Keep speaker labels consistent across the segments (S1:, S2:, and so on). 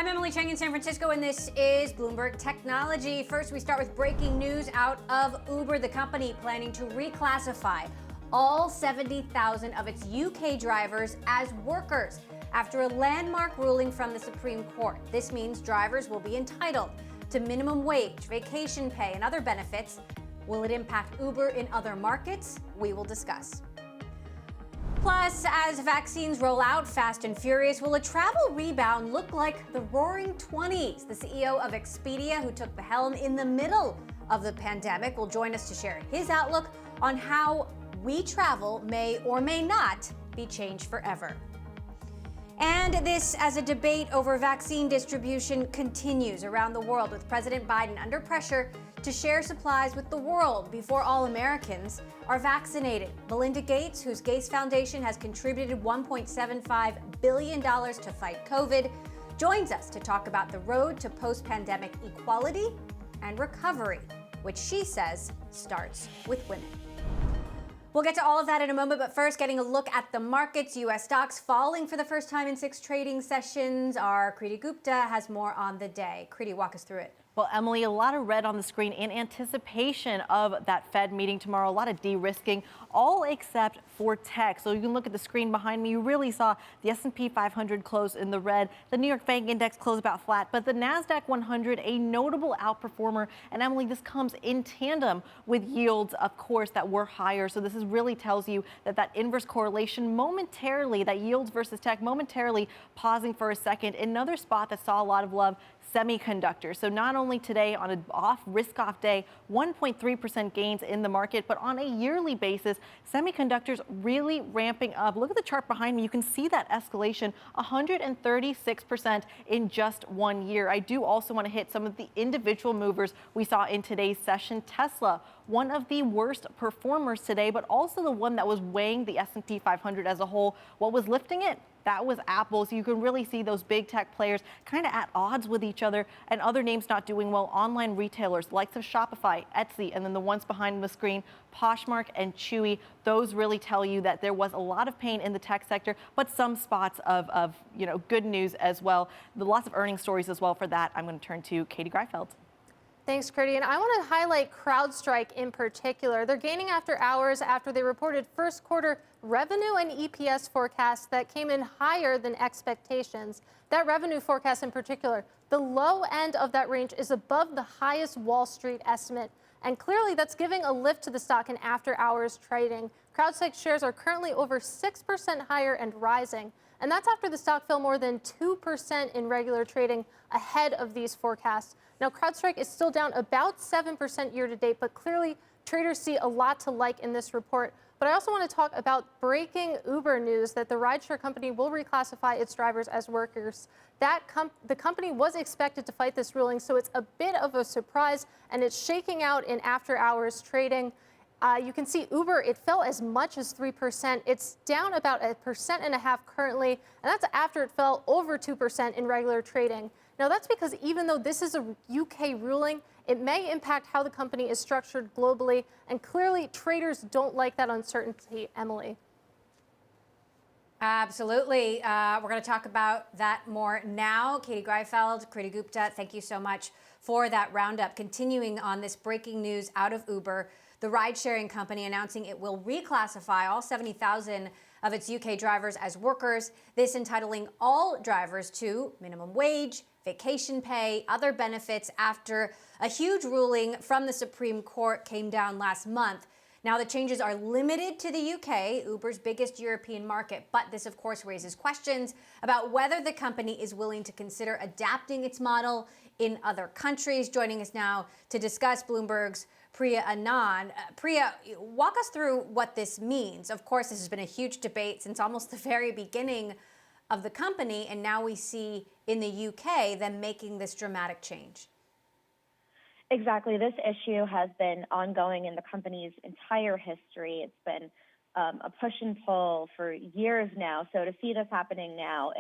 S1: I'm Emily Chang in San Francisco, and this is Bloomberg Technology. First, we start with breaking news out of Uber, the company planning to reclassify all 70,000 of its UK drivers as workers after a landmark ruling from the Supreme Court. This means drivers will be entitled to minimum wage, vacation pay, and other benefits. Will it impact Uber in other markets? We will discuss. Plus, as vaccines roll out fast and furious, will a travel rebound look like the roaring 20s? The CEO of Expedia, who took the helm in the middle of the pandemic, will join us to share his outlook on how we travel may or may not be changed forever. And this as a debate over vaccine distribution continues around the world, with President Biden under pressure to share supplies with the world before all Americans are vaccinated. Melinda Gates, whose Gates Foundation has contributed $1.75 billion to fight COVID, joins us to talk about the road to post-pandemic equality and recovery, which she says starts with women. We'll get to all of that in a moment, but first, getting a look at the markets. U.S. stocks falling for the first time in 6 trading sessions. Our Kriti Gupta has more on the day. Kriti, walk us through it.
S2: Well, Emily, a lot of red on the screen in anticipation of that Fed meeting tomorrow. A lot of de-risking, all except for tech. So you can look at the screen behind me. You really saw the S&P 500 close in the red. The New York Bank Index closed about flat, but the NASDAQ 100, a notable outperformer. And Emily, this comes in tandem with yields, of course, that were higher. So this is really tells you that inverse correlation momentarily, that yields versus tech momentarily pausing for a second. Another spot that saw a lot of love, semiconductors. So not only today on an risk-off day, 1.3% gains in the market, but on a yearly basis, semiconductors really ramping up. Look at the chart behind me. You can see that escalation, 136% in just 1 year. I do also want to hit some of the individual movers we saw in today's session. Tesla, one of the worst performers today, but also the one that was weighing the S&P 500 as a whole. What was lifting it? That was Apple. So you can really see those big tech players kind of at odds with each other, and other names not doing well. Online retailers, likes of Shopify, Etsy, and then the ones behind the screen, Poshmark and Chewy. Those really tell you that there was a lot of pain in the tech sector, but some spots of good news as well. Lots of earnings stories as well. For that, I'm going to turn to Katie Greifeld.
S3: Thanks, Kriti. And I want to highlight CrowdStrike in particular. They're gaining after hours after they reported first quarter revenue and EPS forecasts that came in higher than expectations. That revenue forecast in particular, the low end of that range is above the highest Wall Street estimate. And clearly that's giving a lift to the stock in after hours trading. CrowdStrike shares are currently over 6% higher and rising. And that's after the stock fell more than 2% in regular trading ahead of these forecasts. Now, CrowdStrike is still down about 7% year to date, but clearly traders see a lot to like in this report. But I also want to talk about breaking Uber news that the rideshare company will reclassify its drivers as workers. The company was expected to fight this ruling, so it's a bit of a surprise, and it's shaking out in after hours trading. You can see Uber, it fell as much as 3%. It's down about 1.5% currently, and that's after it fell over 2% in regular trading. Now, that's because even though this is a UK ruling, it may impact how the company is structured globally, and clearly traders don't like that uncertainty, Emily.
S1: Absolutely. We're going to talk about that more now. Katie Greifeld, Kriti Gupta, thank you so much for that roundup. Continuing on this breaking news out of Uber, the ride-sharing company announcing it will reclassify all 70,000 of its UK drivers as workers, this entitling all drivers to minimum wage, vacation pay, other benefits after a huge ruling from the Supreme Court came down last month. Now, the changes are limited to the UK, Uber's biggest European market, but this, of course, raises questions about whether the company is willing to consider adapting its model in other countries. Joining us now to discuss, Bloomberg's Priya Anand. Priya, walk us through what this means. Of course, this has been a huge debate since almost the very beginning of the company, and now we see in the UK them making this dramatic change.
S4: Exactly. This issue has been ongoing in the company's entire history. It's been a push and pull for years now. So to see this happening now,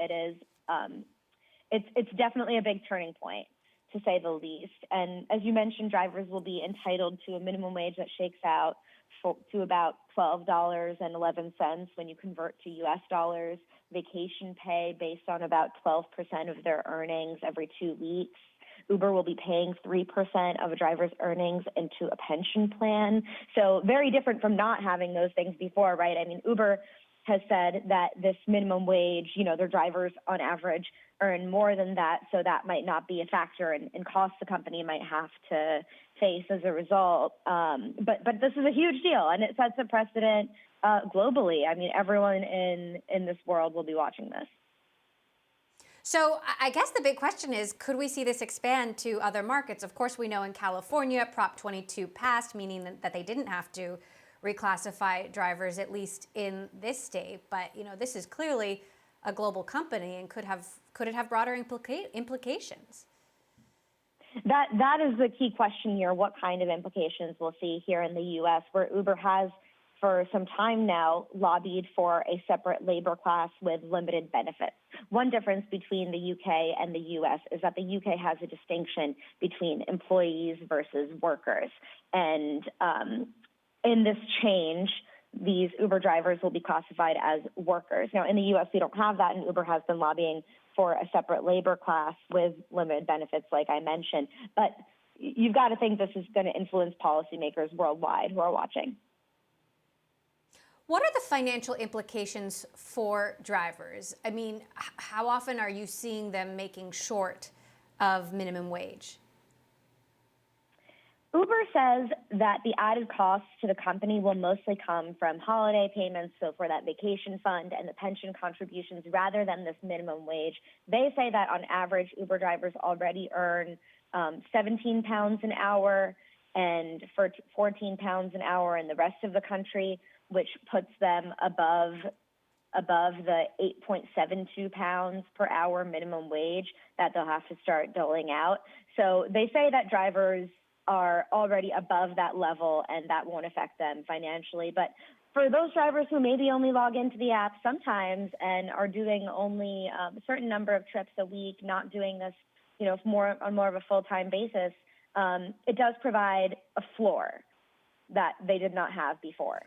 S4: it's definitely a big turning point, to say the least. And as you mentioned, drivers will be entitled to a minimum wage that shakes out to about $12.11 when you convert to US dollars. Vacation pay based on about 12% of their earnings every 2 weeks. Uber will be paying 3% of a driver's earnings into a pension plan. So very different from not having those things before, right? I mean, Uber has said that this minimum wage, their drivers on average earn more than that, so that might not be a factor in costs the company might have to face as a result. But this is a huge deal, and it sets a precedent globally. I mean, everyone in this world will be watching this.
S1: So I guess the big question is, could we see this expand to other markets? Of course, we know in California, Prop 22 passed, meaning that they didn't have to reclassify drivers, at least in this state. But, this is clearly a global company, and could it have broader implications?
S4: That is the key question here. What kind of implications we'll see here in the U.S., where Uber has for some time now lobbied for a separate labor class with limited benefits. One difference between the UK and the US is that the UK has a distinction between employees versus workers. And in this change, these Uber drivers will be classified as workers. Now, in the US, we don't have that, and Uber has been lobbying for a separate labor class with limited benefits, like I mentioned. But you've got to think this is going to influence policymakers worldwide who are watching.
S1: What are the financial implications for drivers? I mean, how often are you seeing them making short of minimum wage?
S4: Uber says that the added costs to the company will mostly come from holiday payments, so for that vacation fund and the pension contributions, rather than this minimum wage. They say that on average, Uber drivers already earn 17 pounds an hour and 14 pounds an hour in the rest of the country, which puts them above the 8.72 pounds per hour minimum wage that they'll have to start doling out. So they say that drivers are already above that level, and that won't affect them financially. But for those drivers who maybe only log into the app sometimes and are doing only a certain number of trips a week, not doing this, on more of a full-time basis, it does provide a floor that they did not have before.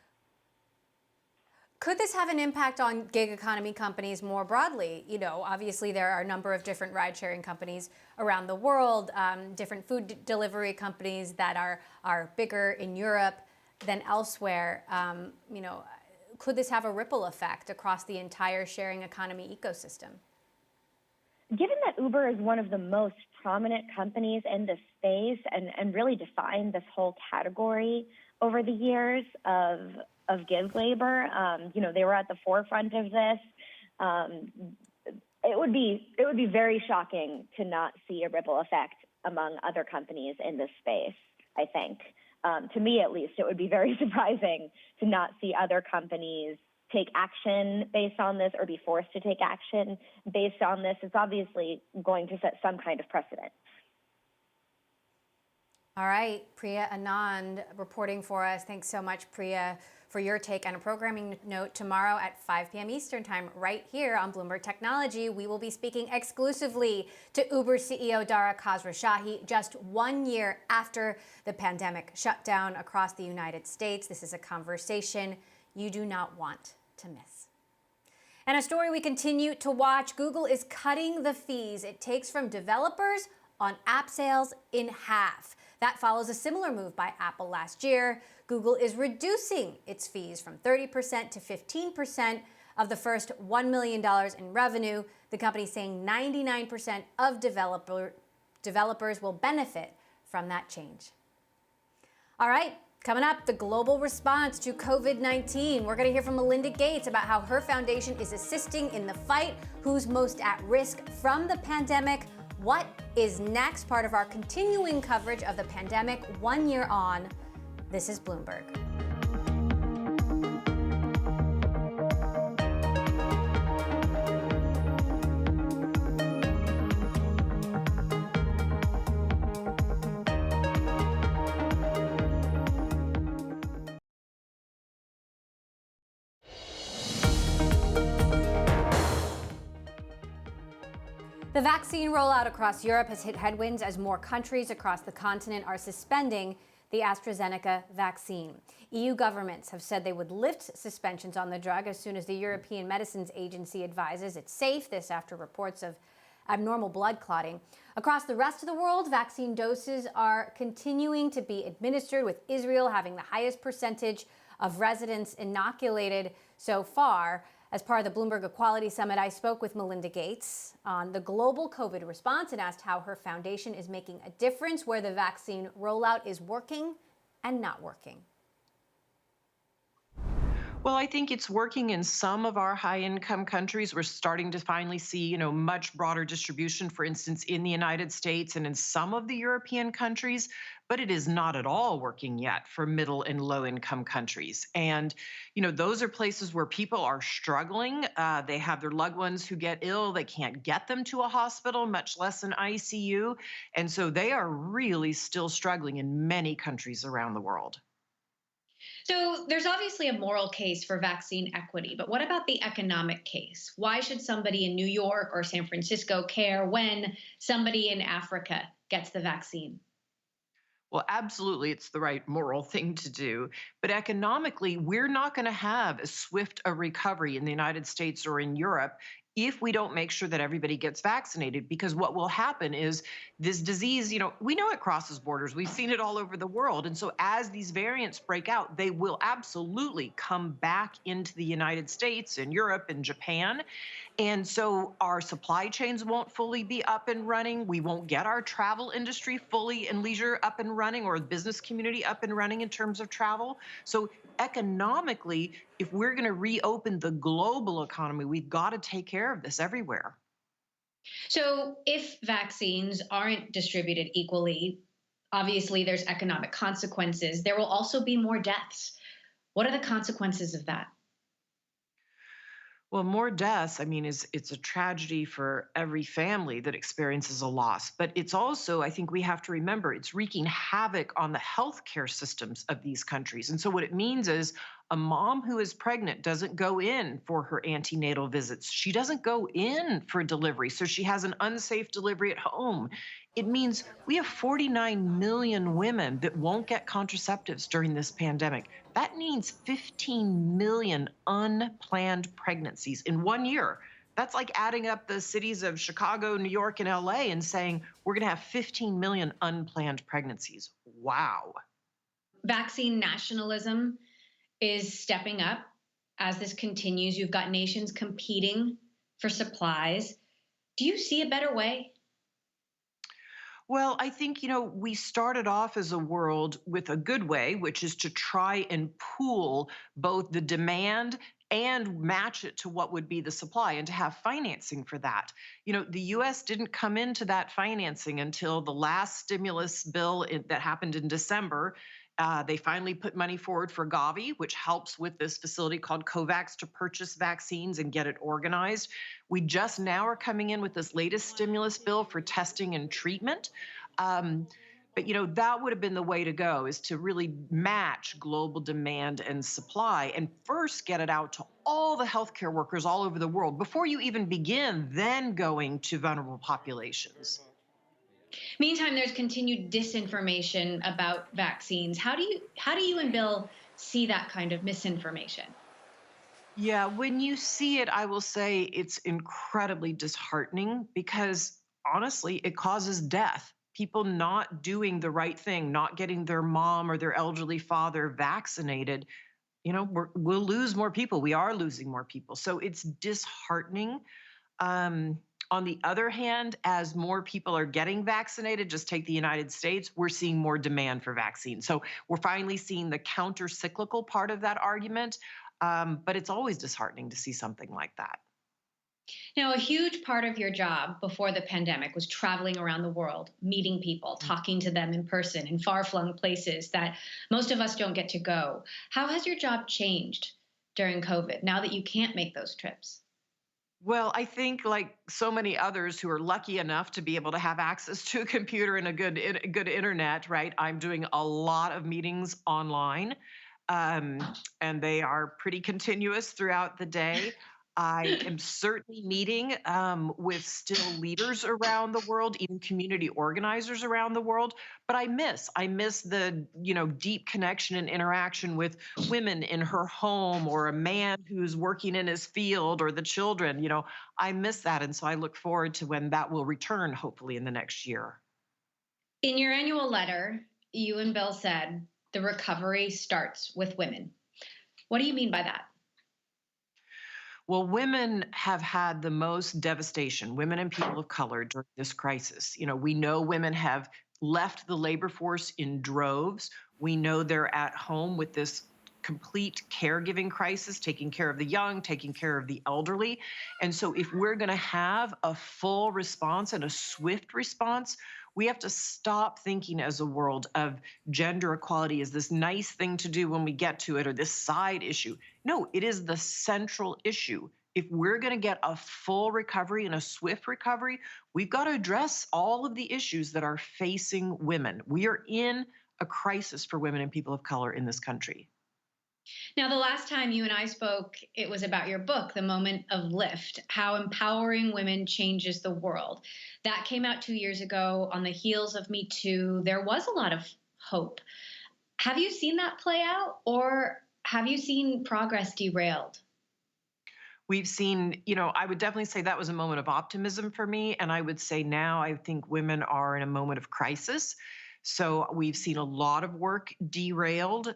S1: Could this have an impact on gig economy companies more broadly? Obviously there are a number of different ride-sharing companies around the world, different food delivery companies that are bigger in Europe than elsewhere. Could this have a ripple effect across the entire sharing economy ecosystem?
S4: Given that Uber is one of the most prominent companies in this space and really defined this whole category over the years of gig labor, they were at the forefront of this. It would be very shocking to not see a ripple effect among other companies in this space, I think. To me, at least, it would be very surprising to not see other companies take action based on this or be forced to take action based on this. It's obviously going to set some kind of precedent.
S1: All right, Priya Anand reporting for us. Thanks so much, Priya, for your take. On a programming note, tomorrow at 5 p.m. Eastern Time, right here on Bloomberg Technology, we will be speaking exclusively to Uber CEO Dara Khosrowshahi just 1 year after the pandemic shut down across the United States. This is a conversation you do not want to miss. And a story we continue to watch, Google is cutting the fees it takes from developers on app sales in half. That follows a similar move by Apple last year. Google is reducing its fees from 30% to 15% of the first $1 million in revenue. The company saying 99% of developers will benefit from that change. All right, coming up, the global response to COVID-19. We're going to hear from Melinda Gates about how her foundation is assisting in the fight, who's most at risk from the pandemic. What is next? Part of our continuing coverage of the pandemic 1 year on. This is Bloomberg. The vaccine rollout across Europe has hit headwinds as more countries across the continent are suspending the AstraZeneca vaccine. EU governments have said they would lift suspensions on the drug as soon as the European Medicines Agency advises it's safe. This after reports of abnormal blood clotting. Across the rest of the world, vaccine doses are continuing to be administered, with Israel having the highest percentage of residents inoculated so far. As part of the Bloomberg Equality Summit, I spoke with Melinda Gates on the global COVID response and asked how her foundation is making a difference, where the vaccine rollout is working and not working.
S5: Well, I think it's working in some of our high-income countries. We're starting to finally see, much broader distribution, for instance, in the United States and in some of the European countries, but it is not at all working yet for middle and low-income countries. And, those are places where people are struggling. They have their loved ones who get ill. They can't get them to a hospital, much less an ICU. And so they are really still struggling in many countries around the world.
S6: So there's obviously a moral case for vaccine equity, but what about the economic case? Why should somebody in New York or San Francisco care when somebody in Africa gets the vaccine?
S5: Well, absolutely, it's the right moral thing to do. But economically, we're not going to have as swift a recovery in the United States or in Europe if we don't make sure that everybody gets vaccinated. Because what will happen is this disease, we know it crosses borders. We've seen it all over the world. And so as these variants break out, they will absolutely come back into the United States and Europe and Japan. And so our supply chains won't fully be up and running. We won't get our travel industry fully and leisure up and running, or the business community up and running in terms of travel. So economically, if we're going to reopen the global economy, we've got to take care of this everywhere.
S6: So if vaccines aren't distributed equally, obviously there's economic consequences. There will also be more deaths. What are the consequences of that?
S5: Well, more deaths, it's a tragedy for every family that experiences a loss. But it's also, I think we have to remember, it's wreaking havoc on the healthcare systems of these countries. And so what it means is a mom who is pregnant doesn't go in for her antenatal visits. She doesn't go in for delivery. So she has an unsafe delivery at home. It means we have 49 million women that won't get contraceptives during this pandemic. That means 15 million unplanned pregnancies in 1 year. That's like adding up the cities of Chicago, New York, and LA and saying we're going to have 15 million unplanned pregnancies. Wow.
S6: Vaccine nationalism is stepping up as this continues. You've got nations competing for supplies. Do you see a better way?
S5: Well, I think, we started off as a world with a good way, which is to try and pool both the demand and match it to what would be the supply, and to have financing for that. The US didn't come into that financing until the last stimulus bill that happened in December. They finally put money forward for Gavi, which helps with this facility called COVAX to purchase vaccines and get it organized. We just now are coming in with this latest stimulus bill for testing and treatment. But that would have been the way to go, is to really match global demand and supply, and first get it out to all the healthcare workers all over the world before you even begin then going to vulnerable populations.
S6: Meantime, there's continued disinformation about vaccines. How do you and Bill see that kind of misinformation?
S5: Yeah, when you see it, I will say it's incredibly disheartening, because honestly, it causes death. People not doing the right thing, not getting their mom or their elderly father vaccinated, we'll lose more people. We are losing more people. So it's disheartening. On the other hand, as more people are getting vaccinated, just take the United States, we're seeing more demand for vaccines. So we're finally seeing the counter-cyclical part of that argument. But it's always disheartening to see something like that.
S6: Now, a huge part of your job before the pandemic was traveling around the world, meeting people, talking to them in person in far-flung places that most of us don't get to go. How has your job changed during COVID now that you can't make those trips?
S5: Well, I think, like so many others who are lucky enough to be able to have access to a computer and a good internet, right? I'm doing a lot of meetings online, and they are pretty continuous throughout the day. I am certainly meeting with still leaders around the world, even community organizers around the world. But I miss the deep connection and interaction with women in her home, or a man who's working in his field, or the children. I miss that, and so I look forward to when that will return, hopefully in the next year.
S6: In your annual letter, you and Bill said the recovery starts with women. What do you mean by that?
S5: Well, women have had the most devastation, women and people of color, during this crisis. We know women have left the labor force in droves. We know they're at home with this complete caregiving crisis, taking care of the young, taking care of the elderly. And so, if we're going to have a full response and a swift response, we have to stop thinking as a world of gender equality as this nice thing to do when we get to it, or this side issue. No, it is the central issue. If we're going to get a full recovery and a swift recovery, we've got to address all of the issues that are facing women. We are in a crisis for women and people of color in this country.
S6: Now, the last time you and I spoke, it was about your book, The Moment of Lift, How Empowering Women Changes the World. That came out 2 years ago on the heels of Me Too. There was a lot of hope. Have you seen that play out, or have you seen progress derailed?
S5: We've seen, I would definitely say that was a moment of optimism for me. And I would say now I think women are in a moment of crisis. So we've seen a lot of work derailed.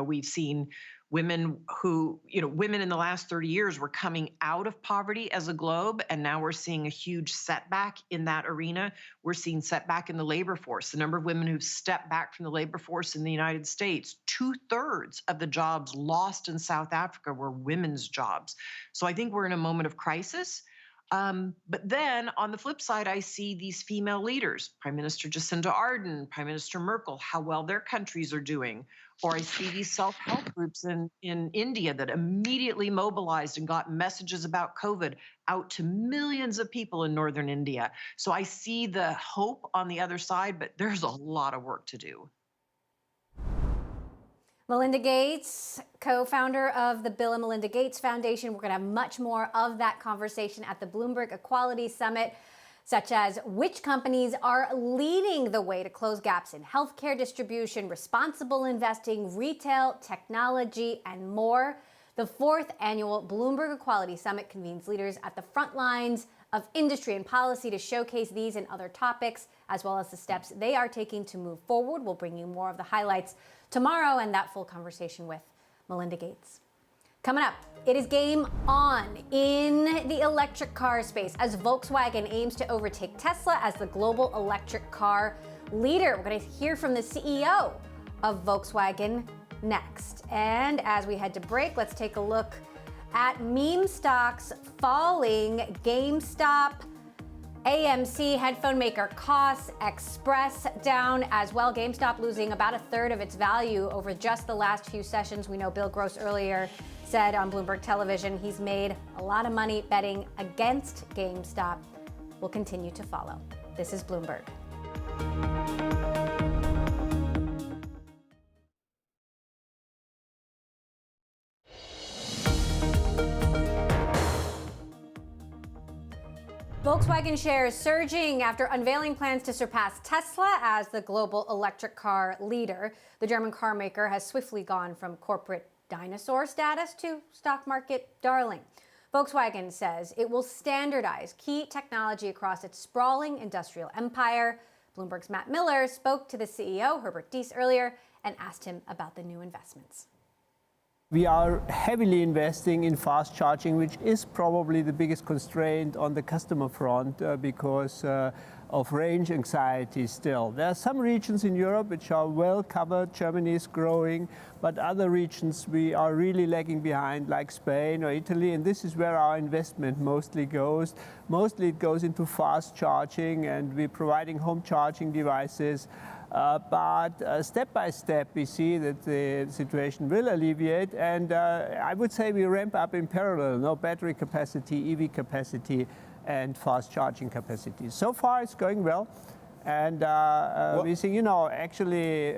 S5: We've seen women women in the last 30 years were coming out of poverty as a globe, and now we're seeing a huge setback in that arena. We're seeing setback in the labor force. The number of women who've stepped back from the labor force in the United States, 2/3 of the jobs lost in South Africa were women's jobs. So I think we're in a moment of crisis. But then on the flip side, I see these female leaders, Prime Minister Jacinda Ardern, Prime Minister Merkel, how well their countries are doing. Or I see these self-help groups in India that immediately mobilized and got messages about COVID out to millions of people in northern India. So I see the hope on the other side, but there's a lot of work to do.
S1: Melinda Gates, co-founder of the Bill and Melinda Gates Foundation. We're going to have much more of that conversation at the Bloomberg Equality Summit, such as which companies are leading the way to close gaps in healthcare distribution, responsible investing, retail, technology, and more. The 4th annual Bloomberg Equality Summit convenes leaders at the front lines of industry and policy to showcase these and other topics, as well as the steps they are taking to move forward. We'll bring you more of the highlights tomorrow and that full conversation with Melinda Gates. Coming up, it is game on in the electric car space as Volkswagen aims to overtake Tesla as the global electric car leader. We're going to hear from the CEO of Volkswagen next. And as we head to break, let's take a look at meme stocks falling. GameStop, AMC, headphone maker Koss, Express down as well. GameStop losing about 1/3 of its value over just the last few sessions. We know Bill Gross earlier said on Bloomberg Television he's made a lot of money betting against GameStop. Will continue to follow. This is Bloomberg. Volkswagen shares surging after unveiling plans to surpass Tesla as the global electric car leader. The German car maker has swiftly gone from corporate dinosaur status to stock market darling. Volkswagen says it will standardize key technology across its sprawling industrial empire. Bloomberg's Matt Miller spoke to the CEO, Herbert Diess, earlier and asked him about the new investments.
S7: We are heavily investing in fast charging, which is probably the biggest constraint on the customer front because of range anxiety still. There are some regions in Europe which are well covered. Germany is growing, but other regions we are really lagging behind, like Spain or Italy, and this is where our investment mostly goes. Mostly it goes into fast charging, and we're providing home charging devices. But step by step, we see that the situation will alleviate, and I would say we ramp up in parallel, battery capacity, EV capacity, and fast charging capacity. So far, it's going well, and we see, actually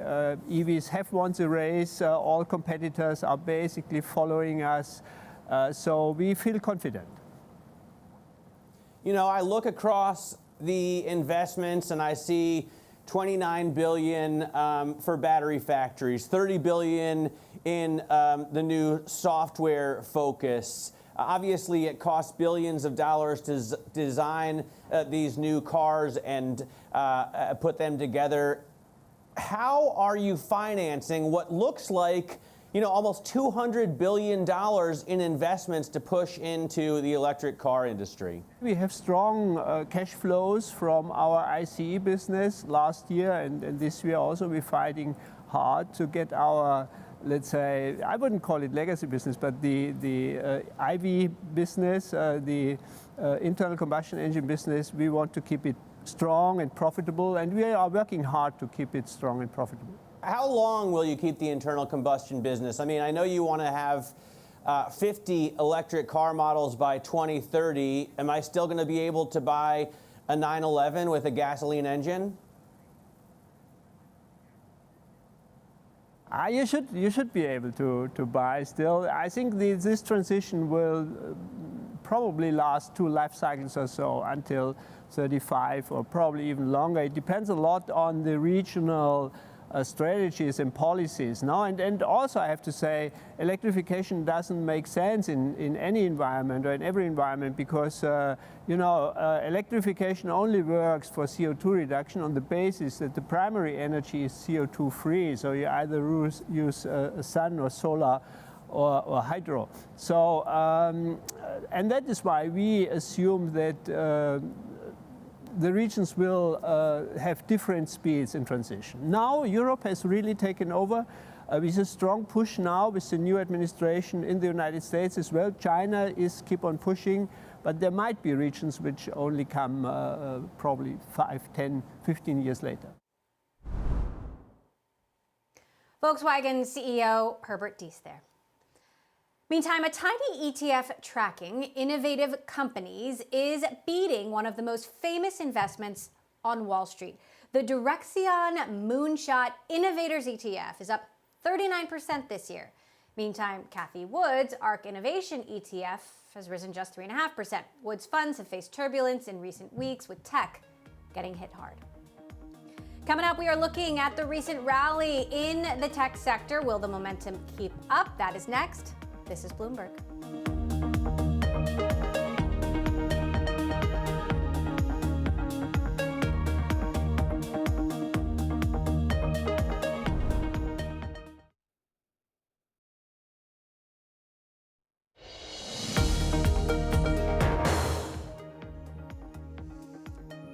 S7: EVs have won the race. All competitors are basically following us. So we feel confident.
S8: You know, I look across the investments and I see $29 billion for battery factories, $30 billion in the new software focus. Obviously, it costs billions of dollars to design these new cars and put them together. How are you financing what looks like, you know, almost $200 billion in investments to push into the electric car industry?
S7: We have strong cash flows from our ICE business last year, and this year also we're fighting hard to get our, let's say, I wouldn't call it legacy business, but the IV business, the internal combustion engine business, we want to keep it strong and profitable, and we are working hard to keep it strong and profitable.
S8: How long will you keep the internal combustion business? I mean, I know you want to have 50 electric car models by 2030. Am I still going to be able to buy a 911 with a gasoline engine?
S7: You should be able to buy still. I think this transition will probably last 2 life cycles or so until 35 or probably even longer. It depends a lot on the regional strategies and policies now, and also I have to say electrification doesn't make sense in any environment or in every environment because electrification only works for CO2 reduction on the basis that the primary energy is CO2 free, so you either use sun or solar or hydro. So and that is why we assume that the regions will have different speeds in transition. Now Europe has really taken over with a strong push now with the new administration in the United States as well. China is keep on pushing, but there might be regions which only come probably 5, 10, 15 years later.
S1: Volkswagen CEO Herbert Diess there. Meantime, a tiny ETF tracking innovative companies is beating one of the most famous investments on Wall Street. The Direxion Moonshot Innovators ETF is up 39% this year. Meantime, Cathie Wood's ARK Innovation ETF has risen just 3.5%. Wood's funds have faced turbulence in recent weeks, with tech getting hit hard. Coming up, we are looking at the recent rally in the tech sector. Will the momentum keep up? That is next. This is Bloomberg.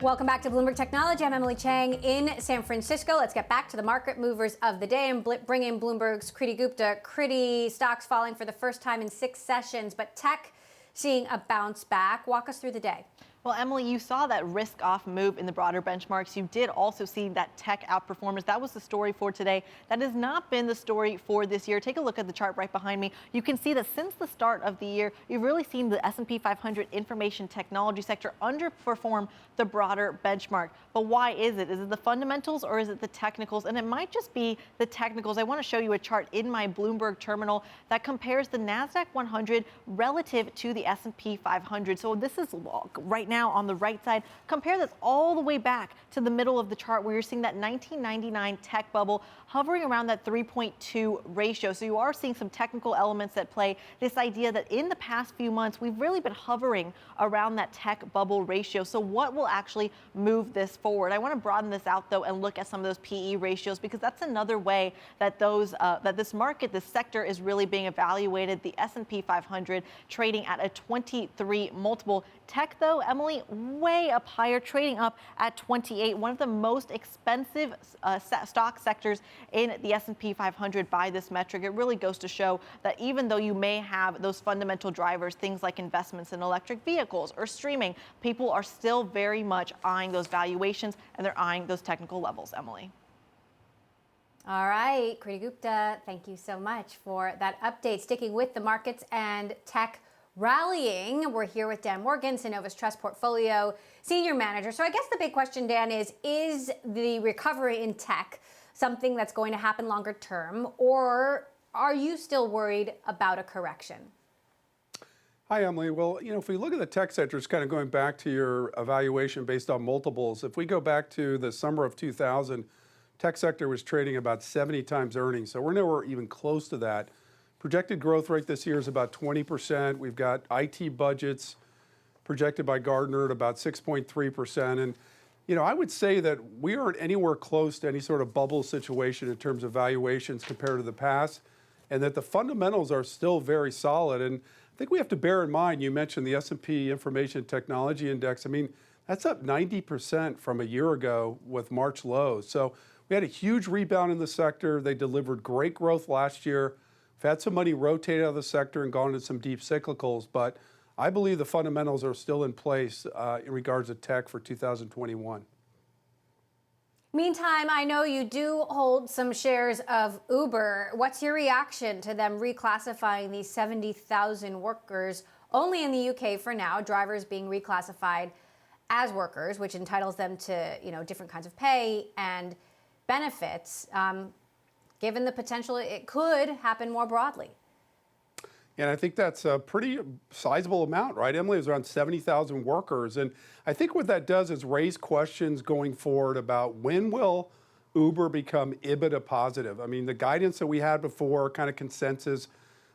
S1: Welcome back to Bloomberg Technology. I'm Emily Chang in San Francisco. Let's get back to the market movers of the day and bring in Bloomberg's Kriti Gupta. Kriti, stocks falling for the first time in 6 sessions, but tech seeing a bounce back. Walk us through the day.
S2: Well, Emily, you saw that risk-off move in the broader benchmarks. You did also see that tech outperformance. That was the story for today. That has not been the story for this year. Take a look at the chart right behind me. You can see that since the start of the year, you've really seen the S&P 500 information technology sector underperform the broader benchmark. But why is it? Is it the fundamentals or is it the technicals? And it might just be the technicals. I want to show you a chart in my Bloomberg terminal that compares the NASDAQ 100 relative to the S&P 500. So this is right now on the right side. Compare this all the way back to the middle of the chart where you're seeing that 1999 tech bubble hovering around that 3.2 ratio. So you are seeing some technical elements at play. This idea that in the past few months, we've really been hovering around that tech bubble ratio. So what will actually move this forward? I want to broaden this out though and look at some of those PE ratios because that's another way that this market, this sector is really being evaluated. The S&P 500 trading at a 23 multiple. Tech though, Emily, way up higher, trading up at 28, one of the most expensive stock sectors in the S&P 500 by this metric. It really goes to show that even though you may have those fundamental drivers, things like investments in electric vehicles or streaming, people are still very much eyeing those valuations and they're eyeing those technical levels, Emily.
S1: All right, Kriti Gupta, thank you so much for that update. Sticking with the markets and tech rallying, we're here with Dan Morgan, Synovus Trust Portfolio Senior Manager. So I guess the big question, Dan, is the recovery in tech something that's going to happen longer term, or are you still worried about a correction?
S9: Hi, Emily. Well, if we look at the tech sector, it's kind of going back to your evaluation based on multiples. If we go back to the summer of 2000, tech sector was trading about 70 times earnings. So we're nowhere even close to that. Projected growth rate this year is about 20%. We've got IT budgets projected by Gartner at about 6.3%. And, I would say that we aren't anywhere close to any sort of bubble situation in terms of valuations compared to the past, and that the fundamentals are still very solid. And I think we have to bear in mind, you mentioned the S&P Information Technology Index. I mean, that's up 90% from a year ago with March lows. So we had a huge rebound in the sector. They delivered great growth last year. We've had some money rotate out of the sector and gone into some deep cyclicals, but I believe the fundamentals are still in place in regards to tech for 2021.
S1: Meantime, I know you do hold some shares of Uber. What's your reaction to them reclassifying these 70,000 workers only in the UK for now, drivers being reclassified as workers, which entitles them to different kinds of pay and benefits, given the potential it could happen more broadly?
S9: And I think that's a pretty sizable amount, right, Emily? It was around 70,000 workers. And I think what that does is raise questions going forward about when will Uber become EBITDA positive. I mean, the guidance that we had before, kind of consensus,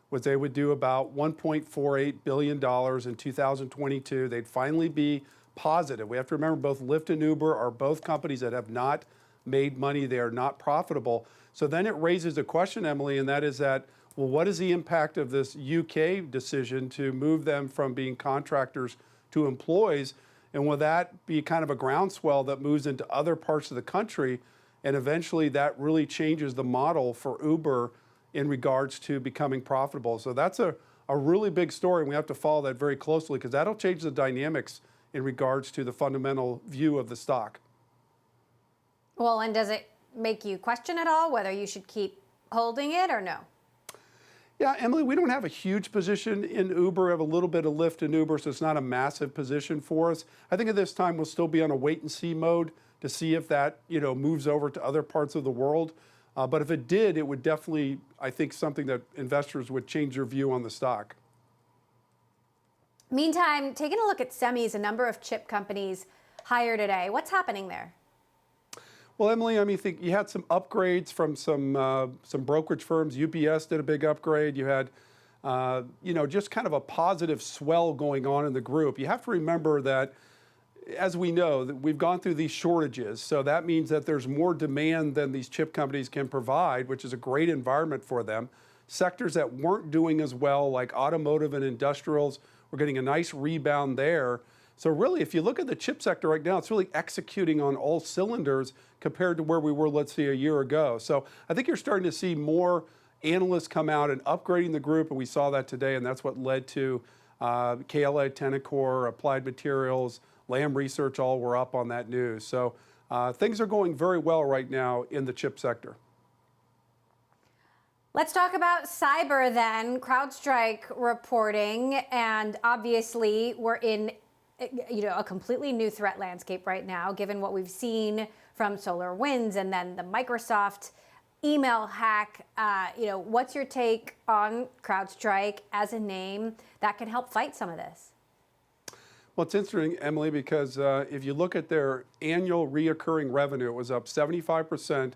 S9: was they would do about $1.48 billion in 2022. They'd finally be positive. We have to remember both Lyft and Uber are both companies that have not made money. They are not profitable. So then it raises a question, Emily, and that is that, well, what is the impact of this UK decision to move them from being contractors to employees? And will that be kind of a groundswell that moves into other parts of the country? And eventually that really changes the model for Uber in regards to becoming profitable. So that's a really big story, and we have to follow that very closely because that'll change the dynamics in regards to the fundamental view of the stock.
S1: Well, and does it make you question at all whether you should keep holding it or no?
S9: Yeah, Emily, we don't have a huge position in Uber. We have a little bit of Lyft and Uber, so it's not a massive position for us. I think at this time we'll still be on a wait and see mode to see if that moves over to other parts of the world. But if it did, it would definitely, I think, something that investors would change their view on the stock.
S1: Meantime, taking a look at semis, a number of chip companies higher today. What's happening there?
S9: Well, Emily, I think you had some upgrades from some brokerage firms. UBS did a big upgrade. You had, just kind of a positive swell going on in the group. You have to remember that, as we know, that we've gone through these shortages. So that means that there's more demand than these chip companies can provide, which is a great environment for them. Sectors that weren't doing as well, like automotive and industrials, we're getting a nice rebound there. So really, if you look at the chip sector right now, it's really executing on all cylinders compared to where we were, let's say, a year ago. So I think you're starting to see more analysts come out and upgrading the group, and we saw that today, and that's what led to KLA, Tencor, Applied Materials, Lam Research, all were up on that news. So things are going very well right now in the chip sector.
S1: Let's talk about cyber then. CrowdStrike reporting, and obviously we're in a completely new threat landscape right now, given what we've seen from SolarWinds and then the Microsoft email hack. What's your take on CrowdStrike as a name that can help fight some of this?
S9: Well, it's interesting, Emily, because if you look at their annual reoccurring revenue, it was up 75%.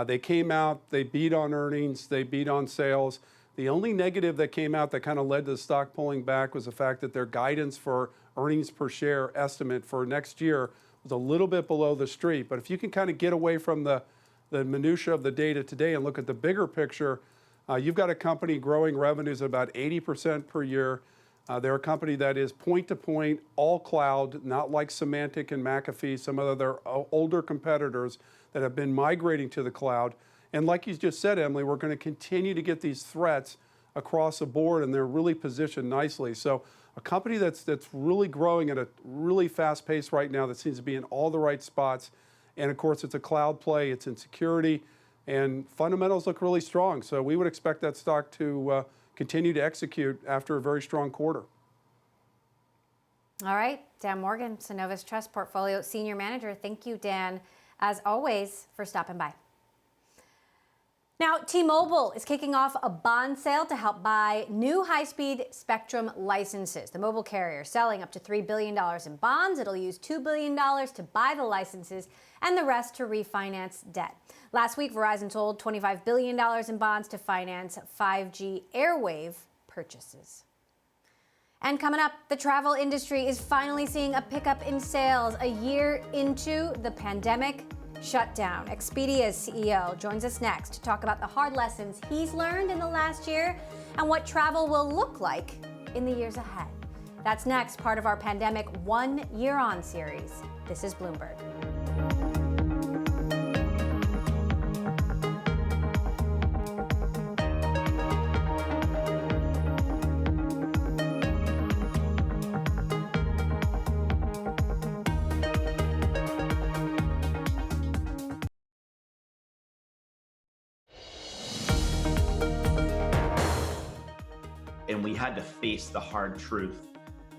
S9: They came out, they beat on earnings, they beat on sales. The only negative that came out that kind of led to the stock pulling back was the fact that their guidance for earnings per share estimate for next year was a little bit below the street. But if you can kind of get away from the minutia of the data today and look at the bigger picture, you've got a company growing revenues at about 80% per year. They're a company that is point-to-point, all cloud, not like Symantec and McAfee, some of their older competitors that have been migrating to the cloud. And like you just said, Emily, we're going to continue to get these threats across the board, and they're really positioned nicely. So a company that's really growing at a really fast pace right now that seems to be in all the right spots. And of course, it's a cloud play, it's in security, and fundamentals look really strong. So we would expect that stock to continue to execute after a very strong quarter.
S1: All right, Dan Morgan, Synovus Trust Portfolio Senior Manager. Thank you, Dan, as always, for stopping by. Now, T-Mobile is kicking off a bond sale to help buy new high-speed spectrum licenses. The mobile carrier selling up to $3 billion in bonds. It'll use $2 billion to buy the licenses and the rest to refinance debt. Last week, Verizon sold $25 billion in bonds to finance 5G airwave purchases. And coming up, the travel industry is finally seeing a pickup in sales a year into the pandemic shutdown. Expedia's CEO joins us next to talk about the hard lessons he's learned in the last year and what travel will look like in the years ahead. That's next, part of our Pandemic 1 Year On series. This is Bloomberg.
S10: And we had to face the hard truth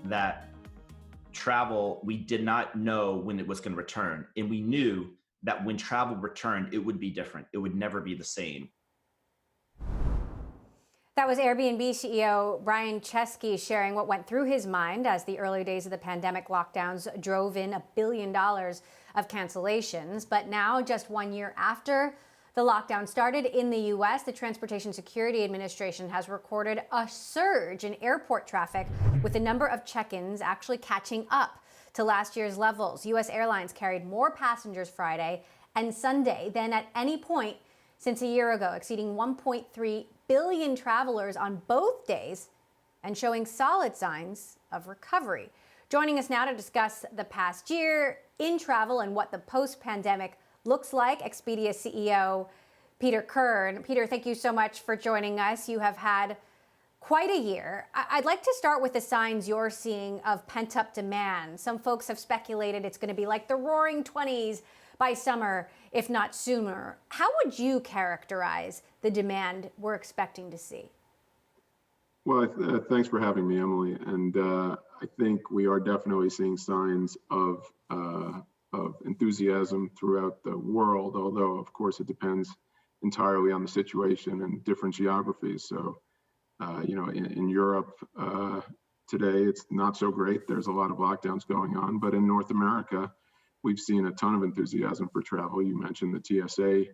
S10: that travel, we did not know when it was going to return. And we knew that when travel returned, it would be different. It would never be the same.
S1: That was Airbnb CEO Brian Chesky sharing what went through his mind as the early days of the pandemic lockdowns drove in $1 billion of cancellations. But now, just 1 year after the lockdown started in the U.S., the Transportation Security Administration has recorded a surge in airport traffic, with the number of check-ins actually catching up to last year's levels. U.S. airlines carried more passengers Friday and Sunday than at any point since a year ago, exceeding 1.3 billion travelers on both days and showing solid signs of recovery. Joining us now to discuss the past year in travel and what the post-pandemic looks like, Expedia CEO Peter Kern. Peter, thank you so much for joining us. You have had quite a year. I'd like to start with the signs you're seeing of pent-up demand. Some folks have speculated it's going to be like the Roaring 20s by summer, if not sooner. How would you characterize the demand we're expecting to see?
S11: Well, thanks for having me, Emily. And I think we are definitely seeing signs of enthusiasm throughout the world, although, of course, it depends entirely on the situation and different geographies. So, in Europe today, it's not so great. There's a lot of lockdowns going on. But in North America, we've seen a ton of enthusiasm for travel. You mentioned the TSA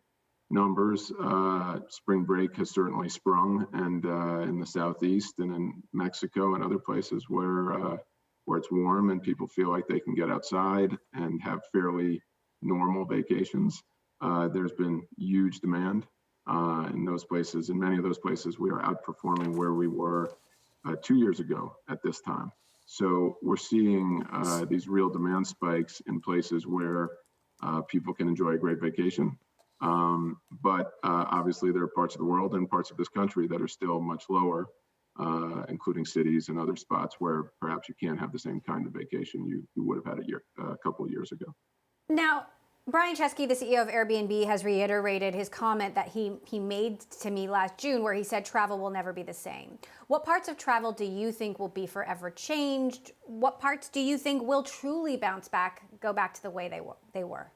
S11: numbers. Spring break has certainly sprung, and in the Southeast and in Mexico and other places where it's warm and people feel like they can get outside and have fairly normal vacations. There's been huge demand in those places. In many of those places, we are outperforming where we were 2 years ago at this time. So we're seeing these real demand spikes in places where people can enjoy a great vacation. But obviously, there are parts of the world and parts of this country that are still much lower, including cities and other spots where perhaps you can't have the same kind of vacation you would have had a couple of years ago.
S1: Now, Brian Chesky, the CEO of Airbnb, has reiterated his comment that he made to me last June, where he said travel will never be the same. What parts of travel do you think will be forever changed? What parts do you think will truly bounce back, go back to the way they were?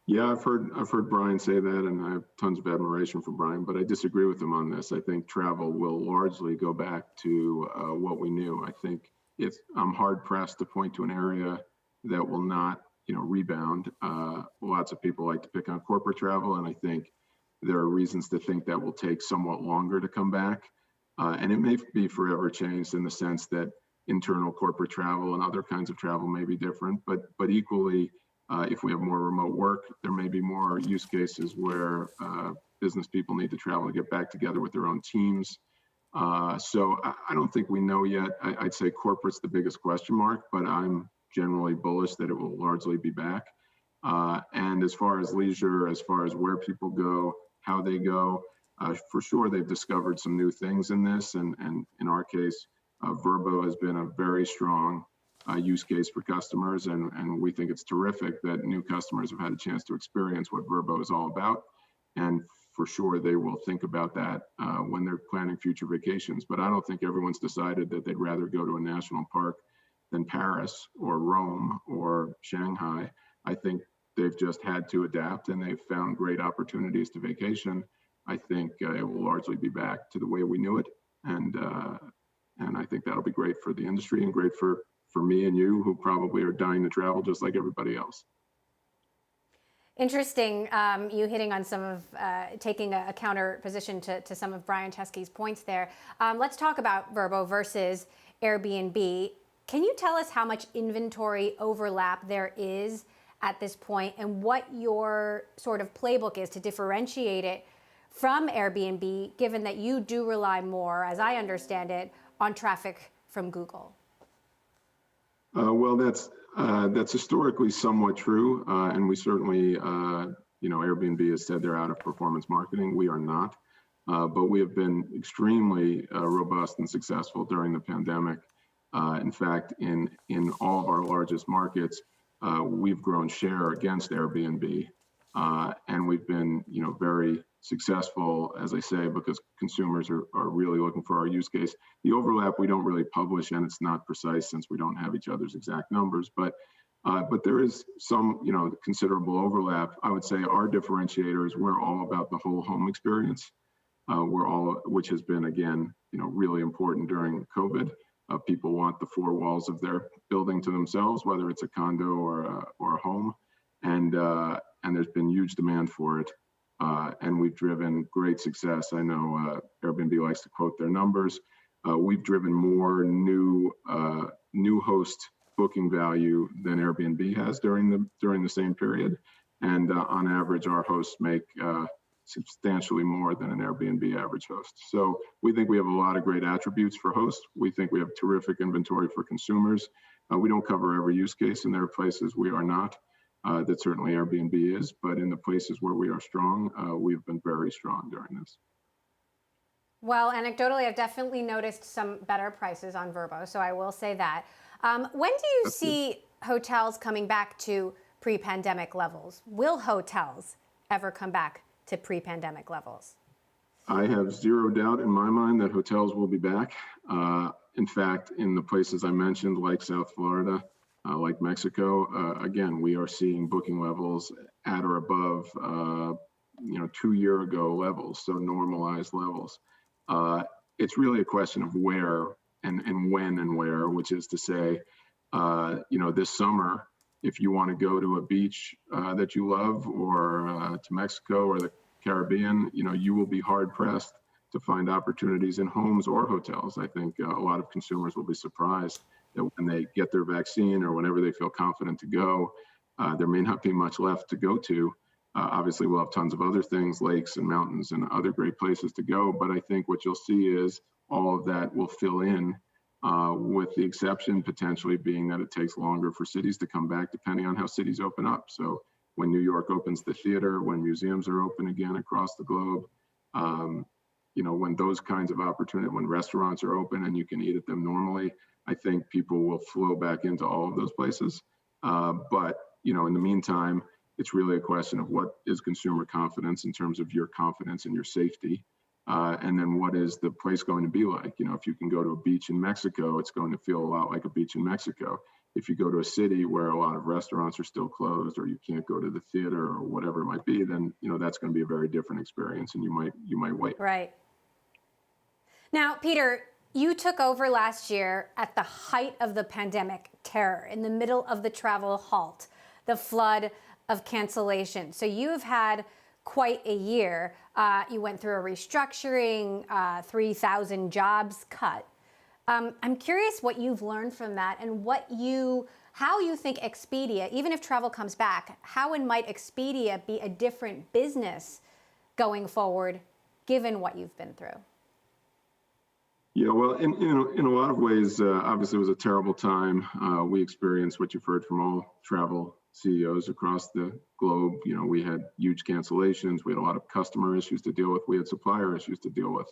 S11: Yeah, I've heard Brian say that, and I have tons of admiration for Brian, but I disagree with him on this. I think travel will largely go back to what we knew. I think I'm hard pressed to point to an area that will not, rebound. Lots of people like to pick on corporate travel, and I think there are reasons to think that will take somewhat longer to come back. And it may be forever changed in the sense that internal corporate travel and other kinds of travel may be different, but equally, if we have more remote work, there may be more use cases where business people need to travel to get back together with their own teams. So I don't think we know yet. I'd say corporate's the biggest question mark, but I'm generally bullish that it will largely be back. And as far as leisure, as far as where people go, how they go, for sure they've discovered some new things in this. And in our case, Vrbo has been a very strong use case for customers, and we think it's terrific that new customers have had a chance to experience what Vrbo is all about. And for sure, they will think about that when they're planning future vacations. But I don't think everyone's decided that they'd rather go to a national park than Paris or Rome or Shanghai. I think they've just had to adapt, and they've found great opportunities to vacation. I think it will largely be back to the way we knew it. And I think that'll be great for the industry and great for me and you, who probably are dying to travel just like everybody else.
S1: Interesting, you hitting on some of, taking a counter position to some of Brian Chesky's points there. Let's talk about Vrbo versus Airbnb. Can you tell us how much inventory overlap there is at this point and what your sort of playbook is to differentiate it from Airbnb, given that you do rely more, as I understand it, on traffic from Google?
S11: Well, that's historically somewhat true, and we certainly, Airbnb has said they're out of performance marketing. We are not, but we have been extremely robust and successful during the pandemic. In fact, in all of our largest markets, we've grown share against Airbnb, and we've been, very successful, as I say, because consumers are really looking for our use case. The overlap we don't really publish, and it's not precise since we don't have each other's exact numbers, but there is some, considerable overlap. I would say our differentiators, we're all about the whole home experience. Which has been, again, really important during COVID. People want the four walls of their building to themselves, whether it's a condo or a home, and there's been huge demand for it. And we've driven great success. I know Airbnb likes to quote their numbers. We've driven more new host booking value than Airbnb has during the same period. And on average, our hosts make substantially more than an Airbnb average host. So we think we have a lot of great attributes for hosts. We think we have terrific inventory for consumers. We don't cover every use case, and there are places we are not. That certainly Airbnb is, but in the places where we are strong, we've been very strong during this.
S1: Well, anecdotally, I've definitely noticed some better prices on Vrbo, so I will say that. When do you see hotels coming back to pre-pandemic levels? Will hotels ever come back to pre-pandemic levels?
S11: I have zero doubt in my mind that hotels will be back. In fact, in the places I mentioned, like South Florida, like Mexico, again, we are seeing booking levels at or above, 2-year ago levels, so normalized levels. It's really a question of where and when and where, which is to say, this summer, if you want to go to a beach that you love, or to Mexico or the Caribbean, you will be hard pressed to find opportunities in homes or hotels. I think a lot of consumers will be surprised that when they get their vaccine or whenever they feel confident to go, there may not be much left to go to. Obviously, we'll have tons of other things, lakes and mountains and other great places to go. But I think what you'll see is all of that will fill in, with the exception potentially being that it takes longer for cities to come back, depending on how cities open up. So when New York opens the theater, when museums are open again across the globe, when those kinds of opportunities, when restaurants are open and you can eat at them normally, I think people will flow back into all of those places. But in the meantime, it's really a question of what is consumer confidence in terms of your confidence and your safety. And then what is the place going to be like? If you can go to a beach in Mexico, it's going to feel a lot like a beach in Mexico. If you go to a city where a lot of restaurants are still closed, or you can't go to the theater or whatever it might be, then that's going to be a very different experience, and you might wait.
S1: Right. Now, Peter, you took over last year at the height of the pandemic terror, in the middle of the travel halt, the flood of cancellation. So you've had quite a year. You went through a restructuring, 3,000 jobs cut. I'm curious what you've learned from that, and how you think Expedia, even if travel comes back, how and might Expedia be a different business going forward, given what you've been through?
S11: Yeah, well, in a lot of ways, obviously it was a terrible time. We experienced what you've heard from all travel CEOs across the globe. We had huge cancellations. We had a lot of customer issues to deal with. We had supplier issues to deal with.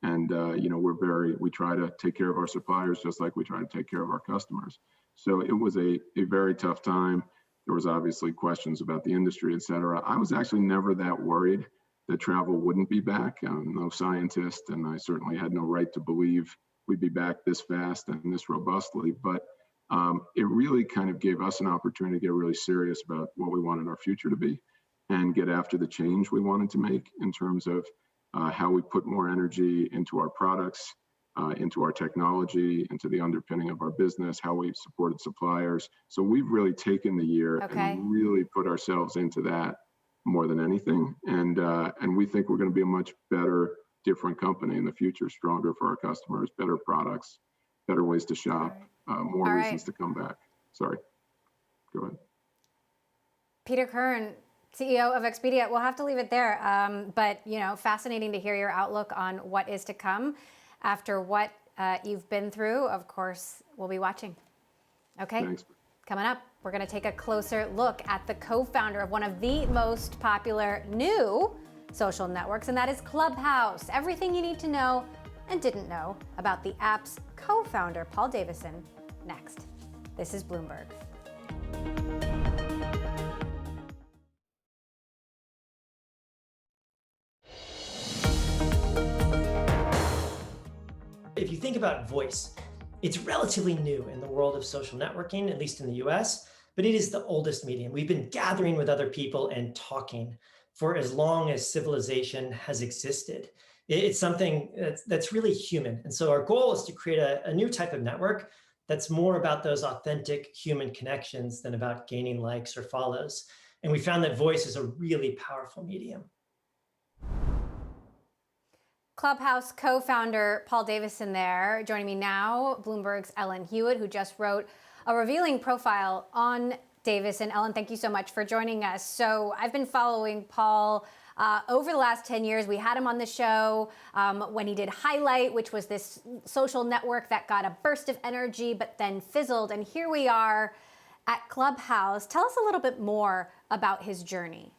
S11: And, we try to take care of our suppliers just like we try to take care of our customers. So it was a very tough time. There was obviously questions about the industry, et cetera. I was actually never that worried that travel wouldn't be back. I'm no scientist, and I certainly had no right to believe we'd be back this fast and this robustly. But it really kind of gave us an opportunity to get really serious about what we wanted our future to be and get after the change we wanted to make in terms of how we put more energy into our products, into our technology, into the underpinning of our business, how we've supported suppliers. So we've really taken the year and really put ourselves into that more than anything. And we think we're going to be a much better, different company in the future, stronger for our customers, better products, better ways to shop, more reasons to come back. Sorry. Go ahead.
S1: Peter Kern, CEO of Expedia. We'll have to leave it there. But, you know, fascinating to hear your outlook on what is to come after what you've been through. Of course, we'll be watching. Okay.
S11: Thanks.
S1: Coming up, we're going to take a closer look at the co-founder of one of the most popular new social networks, and that is Clubhouse. Everything you need to know and didn't know about the app's co-founder, Paul Davison, next. This is Bloomberg.
S12: If you think about voice, it's relatively new in the world of social networking, at least in the US, but it is the oldest medium. We've been gathering with other people and talking for as long as civilization has existed. It's something that's really human. And so our goal is to create a new type of network that's more about those authentic human connections than about gaining likes or follows. And we found that voice is a really powerful medium.
S1: Clubhouse co-founder Paul Davison there. Joining me now, Bloomberg's Ellen Hewitt, who just wrote a revealing profile on Davison. Ellen, thank you so much for joining us. So I've been following Paul over the last 10 years. We had him on the show when he did Highlight, which was this social network that got a burst of energy but then fizzled. And here we are at Clubhouse. Tell us a little bit more about his journey.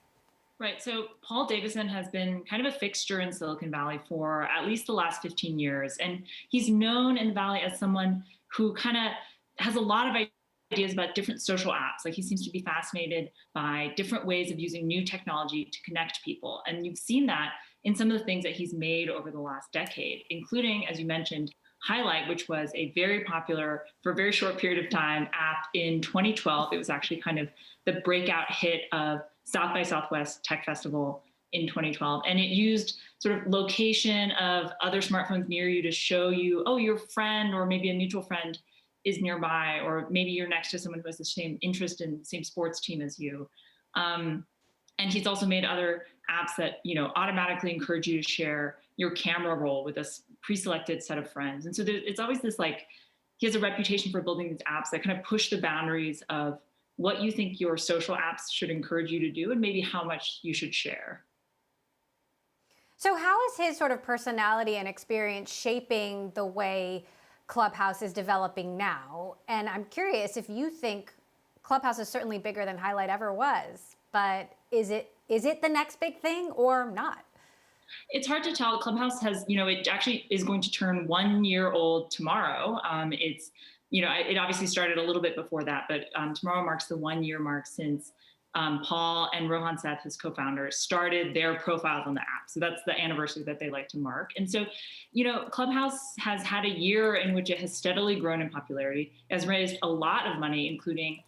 S13: Right. So Paul Davison has been kind of a fixture in Silicon Valley for at least the last 15 years. And he's known in the Valley as someone who kind of has a lot of ideas about different social apps. Like, he seems to be fascinated by different ways of using new technology to connect people. And you've seen that in some of the things that he's made over the last decade, including, as you mentioned, Highlight, which was a very popular, for a very short period of time, app in 2012. It was actually kind of the breakout hit of South by Southwest Tech Festival in 2012. And it used sort of location of other smartphones near you to show you, oh, your friend or maybe a mutual friend is nearby, or maybe you're next to someone who has the same interest in the same sports team as you. And he's also made other apps that, you know, automatically encourage you to share your camera roll with a pre-selected set of friends. And so it's always this, like, he has a reputation for building these apps that kind of push the boundaries of what you think your social apps should encourage you to do and maybe how much you should share.
S1: So how is his sort of personality and experience shaping the way Clubhouse is developing now? And I'm curious if you think Clubhouse is certainly bigger than Highlight ever was, but is it the next big thing or not?
S13: It's hard to tell. Clubhouse has, you know, it actually is going to turn 1 year old tomorrow. It's, you know, it obviously started a little bit before that, but tomorrow marks the 1 year mark since Paul and Rohan Seth, his co-founders, started their profiles on the app. So that's the anniversary that they like to mark. And so, you know, Clubhouse has had a year in which it has steadily grown in popularity, has raised a lot of money, including,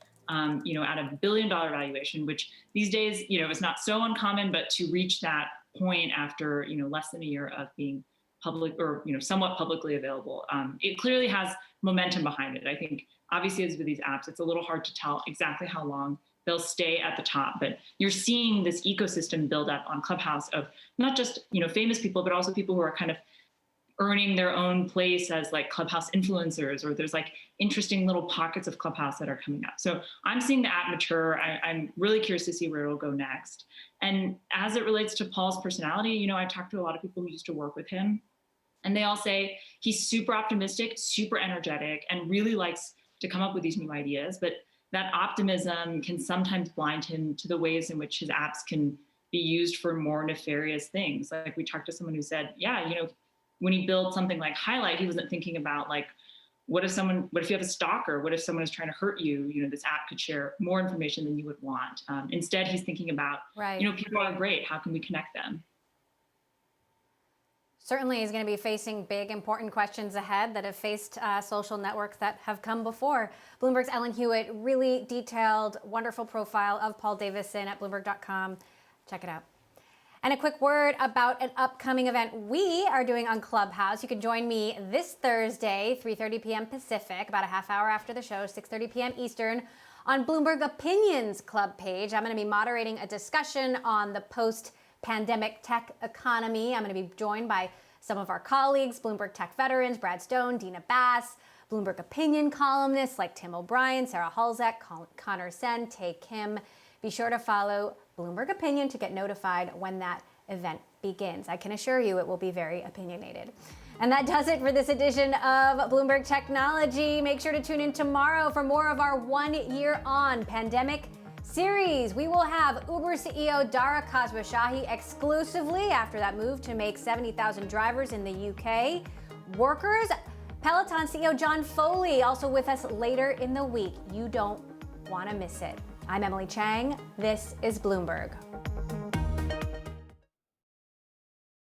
S13: you know, at $1 billion valuation, which these days, you know, is not so uncommon, but to reach that point after, you know, less than a year of being public or, you know, somewhat publicly available, it clearly has momentum behind it. I think obviously as with these apps, it's a little hard to tell exactly how long they'll stay at the top, but you're seeing this ecosystem build up on Clubhouse of not just, you know, famous people, but also people who are kind of earning their own place as like Clubhouse influencers, or there's like interesting little pockets of Clubhouse that are coming up. So I'm seeing the app mature. I'm really curious to see where it'll go next. And as it relates to Paul's personality, you know, I talked to a lot of people who used to work with him, and they all say he's super optimistic, super energetic, and really likes to come up with these new ideas. But that optimism can sometimes blind him to the ways in which his apps can be used for more nefarious things. Like, we talked to someone who said, yeah, you know, when he built something like Highlight, he wasn't thinking about like, what if you have a stalker? What if someone is trying to hurt you? You know, this app could share more information than you would want. Instead, he's thinking about, you know, people are great. How can we connect them?
S1: Certainly he's going to be facing big, important questions ahead that have faced social networks that have come before. Bloomberg's Ellen Hewitt, really detailed, wonderful profile of Paul Davison at Bloomberg.com. Check it out. And a quick word about an upcoming event we are doing on Clubhouse. You can join me this Thursday, 3:30 p.m. Pacific, about a half hour after the show, 6:30 p.m. Eastern, on Bloomberg Opinions Club page. I'm going to be moderating a discussion on the post-pandemic tech economy. I'm going to be joined by some of our colleagues, Bloomberg tech veterans, Brad Stone, Dina Bass, Bloomberg opinion columnists like Tim O'Brien, Sarah Halzek, Connor Sen, Tae Kim. Be sure to follow Bloomberg Opinion to get notified when that event begins. I can assure you it will be very opinionated. And that does it for this edition of Bloomberg Technology. Make sure to tune in tomorrow for more of our 1 year on pandemic series. We will have Uber CEO Dara Khosrowshahi exclusively after that move to make 70,000 drivers in the UK workers. Peloton CEO John Foley also with us later in the week. You don't want to miss it. I'm Emily Chang. This is Bloomberg.